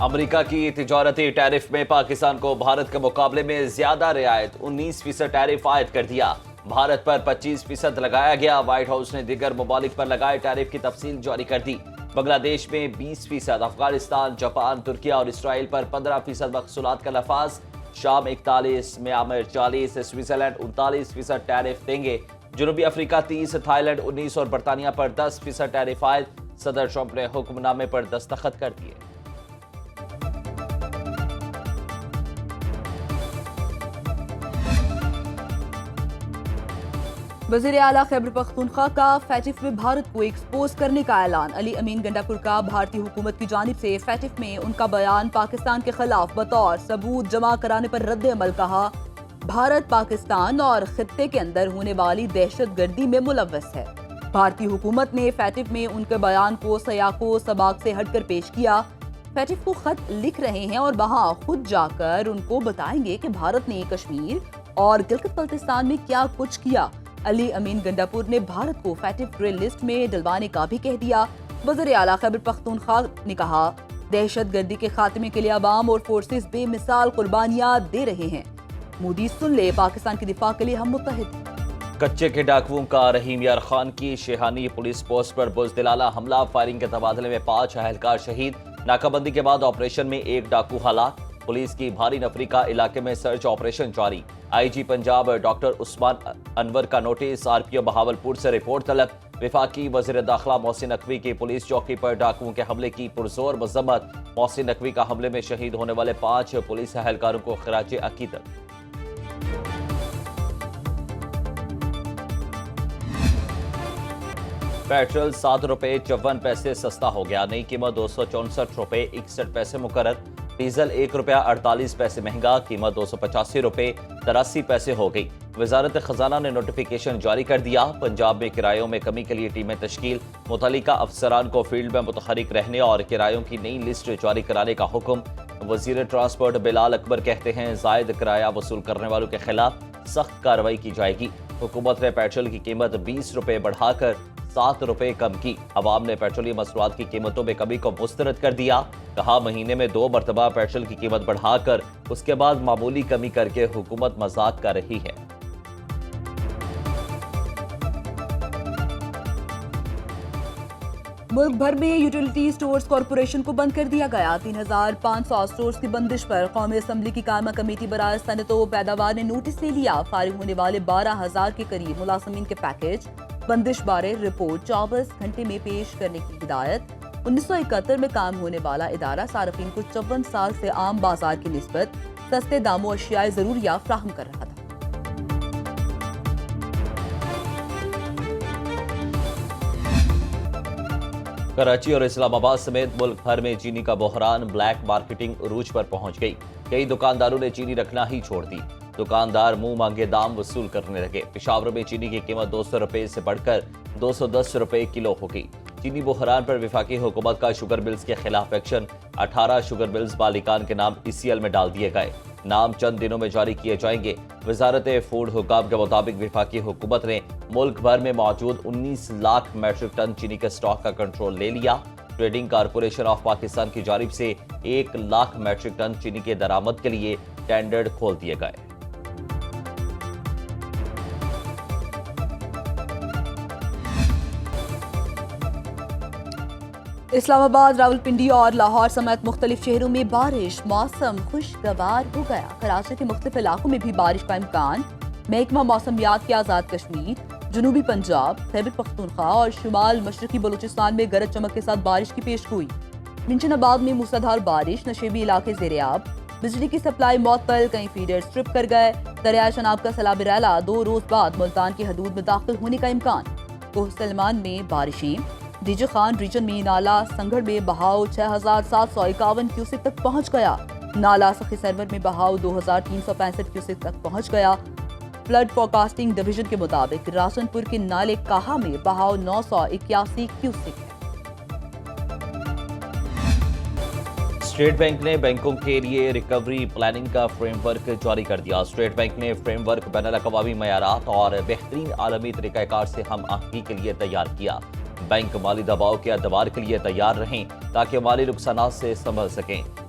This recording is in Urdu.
امریکہ کی تجارتی ٹیرف میں پاکستان کو بھارت کے مقابلے میں زیادہ رعایت 19% ٹیرف عائد کر دیا۔ بھارت پر 25% لگایا گیا۔ وائٹ ہاؤس نے دیگر ممالک پر لگائے ٹیرف کی تفصیل جاری کر دی۔ بنگلہ دیش میں 20%، افغانستان، جاپان، ترکیہ اور اسرائیل پر 15% محصولات کا لفاظ، شام 41%، میانمار 40%، سوئٹزرلینڈ 39% ٹیرف دیں گے۔ جنوبی افریقہ 30%، تھائی لینڈ 19% اور برطانیہ پر 10% ٹیرف عائد۔ صدر ٹرمپ نے حکم نامے پر دستخط کر دیے۔ وزیر اعلیٰ خیبر پختونخوا کا فیٹف میں بھارت کو ایکسپوز کرنے کا اعلان۔ علی امین گنڈاپور کا بھارتی حکومت کی جانب سے فیٹف میں ان کا بیان پاکستان کے خلاف بطور ثبوت جمع کرانے پر رد عمل کہا۔ بھارت پاکستان اور خطے کے اندر ہونے والی دہشت گردی میں ملوث ہے۔ بھارتی حکومت نے فیٹف میں ان کے بیان کو سیاق و سباق سے ہٹ کر پیش کیا۔ فیٹف کو خط لکھ رہے ہیں اور وہاں خود جا کر ان کو بتائیں گے کہ بھارت نے کشمیر اور گلگت بلتستان میں کیا کچھ کیا۔ علی امین گنڈاپور نے بھارت کو فیٹف گرے لسٹ میں ڈلوانے کا بھی کہہ دیا۔ وزیر اعلیٰ خیبر پختونخوا نے کہا، دہشت گردی کے خاتمے کے لیے عوام اور فورسز بے مثال قربانیاں دے رہے ہیں۔ مودی سن لے، پاکستان کے دفاع کے لیے ہم متحد۔ کچے کے ڈاکوؤں کا رحیم یار خان کی شیخانی پولیس پوسٹ پر بزدلانہ حملہ، فائرنگ کے تبادلے میں 5 اہلکار شہید۔ ناکہ بندی کے بعد آپریشن میں 1 ڈاکو ہلاک۔ پولیس کی بھاری نفری کا علاقے میں سرچ آپریشن جاری۔ آئی جی پنجاب ڈاکٹر عثمان انور کا نوٹس، آر پی او بہاولپور سے رپورٹ طلب۔ وفاقی وزیر داخلہ محسن نقوی کی پولیس چوکی پر ڈاکوؤں کے حملے کی پرزور مذمت۔ محسن نقوی کا حملے میں شہید ہونے والے 5 پولیس اہلکاروں کو خراج عقیدت۔ پیٹرول 7 روپے 54 پیسے سستا ہو گیا، نئی قیمت 264 روپے 61 پیسے مقرر۔ ڈیزل 1 روپیہ 48 پیسے مہنگا، قیمت 285 روپے 83 پیسے ہو گئی۔ وزارت خزانہ نے نوٹیفیکیشن جاری کر دیا۔ پنجاب میں کرایوں میں کمی کے لیے ٹیمیں تشکیل، متعلقہ افسران کو فیلڈ میں متحرک رہنے اور کرایوں کی نئی لسٹ جاری کرانے کا حکم۔ وزیر ٹرانسپورٹ بلال اکبر کہتے ہیں، زائد کرایہ وصول کرنے والوں کے خلاف سخت کارروائی کی جائے گی۔ حکومت نے پیٹرول کی قیمت 20 روپے بڑھا کر 7 روپے کم کی۔ عوام نے پیٹرولیم مصنوعات کی قیمتوں میں کمی کو مسترد کر دیا۔ کہا، مہینے میں 2 مرتبہ پیٹرول کی قیمت بڑھا کر اس کے بعد معمولی کمی کر کے حکومت مذاق کر رہی ہے۔ ملک بھر میں یوٹیلیٹی سٹورز کارپوریشن کو بند کر دیا گیا۔ 3500 سٹورز کی بندش پر قومی اسمبلی کی قائمہ کمیٹی برائے صنعت و پیداوار نے نوٹس لے لیا۔ فارغ ہونے والے 12000 کے قریب ملازمین کے پیکج بندش بارے رپورٹ 24 گھنٹے میں پیش کرنے کی ہدایت۔ 1971 میں قائم ہونے والا ادارہ صارفین کو 54 سال سے عام بازار کی نسبت سستے داموں اشیاء ضروریہ فراہم کر رہا تھا۔ کراچی اور اسلام آباد سمیت ملک بھر میں چینی کا بحران، بلیک مارکیٹنگ عروج پر پہنچ گئی۔ کئی دکانداروں نے چینی رکھنا ہی چھوڑ دی۔ دکاندار منہ مانگے دام وصول کرنے لگے۔ پشاور میں چینی کی قیمت 200 روپے سے بڑھ کر 210 روپے کلو ہو گئی۔ چینی بحران پر وفاقی حکومت کا شوگر ملز کے خلاف ایکشن، 18 شوگر ملز مالکان کے نام ECL میں ڈال دیے گئے۔ نام چند دنوں میں جاری کیے جائیں گے۔ وزارت فوڈ حکام کے مطابق وفاقی حکومت نے ملک بھر میں موجود 19 لاکھ میٹرک ٹن چینی کے سٹاک کا کنٹرول لے لیا۔ ٹریڈنگ کارپوریشن آف پاکستان کی جانب سے 1 لاکھ میٹرک ٹن چینی کے درآمد کے لیے ٹینڈر کھول دیے گئے۔ اسلام آباد، راولپنڈی اور لاہور سمیت مختلف شہروں میں بارش، موسم خوشگوار ہو گیا۔ کراچی کے مختلف علاقوں میں بھی بارش کا امکان۔ محکمہ موسمیات کے آزاد کشمیر، جنوبی پنجاب، خیبر پختونخوا اور شمال مشرقی بلوچستان میں گرج چمک کے ساتھ بارش کی پیش گوئی۔ منشن آباد میں موسلادھار بارش، نشیبی علاقے زیرآب، بجلی کی سپلائی معطل، کئی فیڈر سٹرپ کر گئے۔ دریائے شناب کا سیلاب ریلا 2 روز بعد ملتان کی حدود میں داخل ہونے کا امکان۔ کوہ سلمان میں بارشیں، ڈیجے خان ریجن میں نالا سنگھڑ میں بہاؤ 6751 کیوسک تک پہنچ گیا۔ نالا سخی سرور میں بہاؤ 2365 کیوسک تک پہنچ گیا۔ فلڈ فورکاسٹنگ ڈویژن کے مطابق راشن پور کے نالے کاہا میں بہاؤ 981 کیوسک ہے۔ اسٹیٹ بینک نے بینکوں کے لیے ریکوری پلاننگ کا فریم ورک جاری کر دیا۔ اسٹیٹ بینک نے فریم ورک بین الاقوامی معیارات اور بہترین عالمی طریقہ کار سے ہم آہنگی کے لیے تیار کیا۔ بینک مالی دباؤ کے ادوار کے لیے تیار رہیں تاکہ مالی نقصانات سے سنبھل سکیں۔